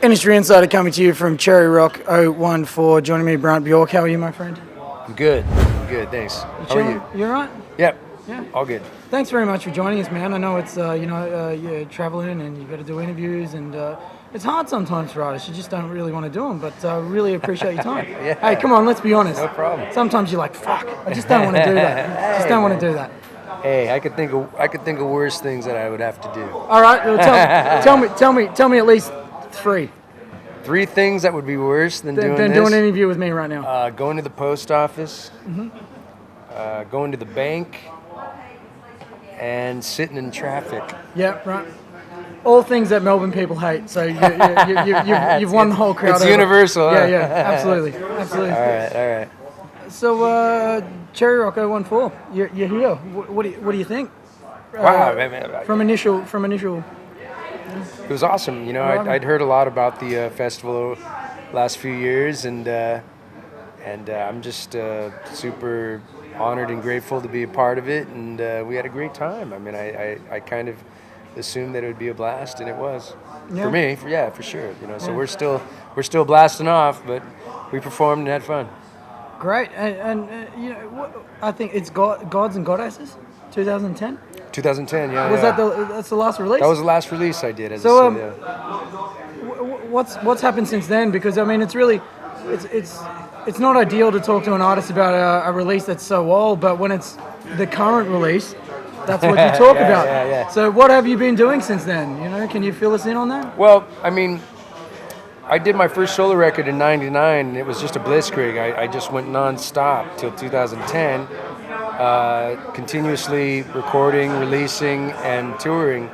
Industry Insider coming to you from Cherry Rock 014. Joining me, Brant Bjork. How are you, my friend? I'm good. I'm good. Thanks. How are you? You all right? Yep. Yeah. All good. Thanks very much for joining us, man. I know it's you're traveling and you got to do interviews, and it's hard sometimes for artists. You just don't really want to do them, but really appreciate your time. Yeah. Hey, come on, let's be honest. No problem. Sometimes you're like, fuck, I just don't want to do that. Just don't want to do that. Hey, I could think of worse things that I would have to do. All right, well, tell me at least three. 3 things that would be worse than doing this. Doing an interview with me right now. Going to the post office. Going to the bank. And sitting in traffic. Yeah, right. All things that Melbourne people hate. So you've won the whole crowd. It's universal. Huh? Yeah, absolutely. All right. So Cherry Rock 014, you're here. What do you think? Wow, man. From initial. It was awesome. You know, I'd heard a lot about the festival last few years, and I'm just super honored and grateful to be a part of it. And we had a great time. I mean, I kind of assumed that it would be a blast, and it was for me. For sure. You know, so we're still blasting off, but we performed and had fun. Great, and you know, I think it's Gods and Goddesses, 2010. 2010, yeah. Was that's the last release? That was the last release I did. What's happened since then? Because I mean, it's really, it's not ideal to talk to an artist about a release that's so old, but when it's the current release, that's what you talk about. Yeah. So what have you been doing since then? You know, can you fill us in on that? Well, I mean, I did my first solo record in '99, and it was just a blitzkrieg. I just went non-stop till 2010. Continuously recording, releasing, and touring,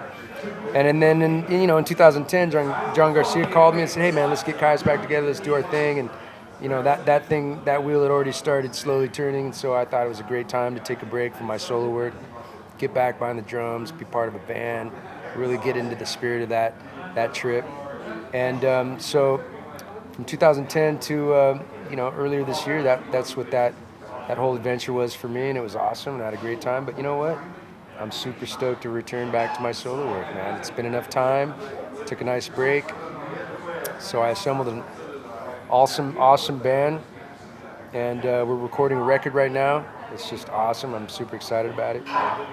and then in 2010, John Garcia called me and said, "Hey man, let's get Kyuss back together. Let's do our thing." And you know that wheel had already started slowly turning, and so I thought it was a great time to take a break from my solo work, get back behind the drums, be part of a band, really get into the spirit of that trip. And so from 2010 to earlier this year, that's what that whole adventure was for me, and it was awesome, and I had a great time. But you know what? I'm super stoked to return back to my solo work, man. It's been enough time. Took a nice break. So I assembled an awesome band, and we're recording a record right now. It's just awesome. I'm super excited about it. I'll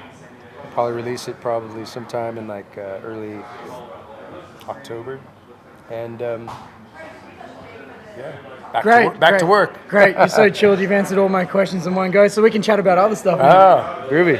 probably release it sometime in like early October. And back to work. Great, you're so chilled. You've answered all my questions in one go, so we can chat about other stuff. Oh, groovy.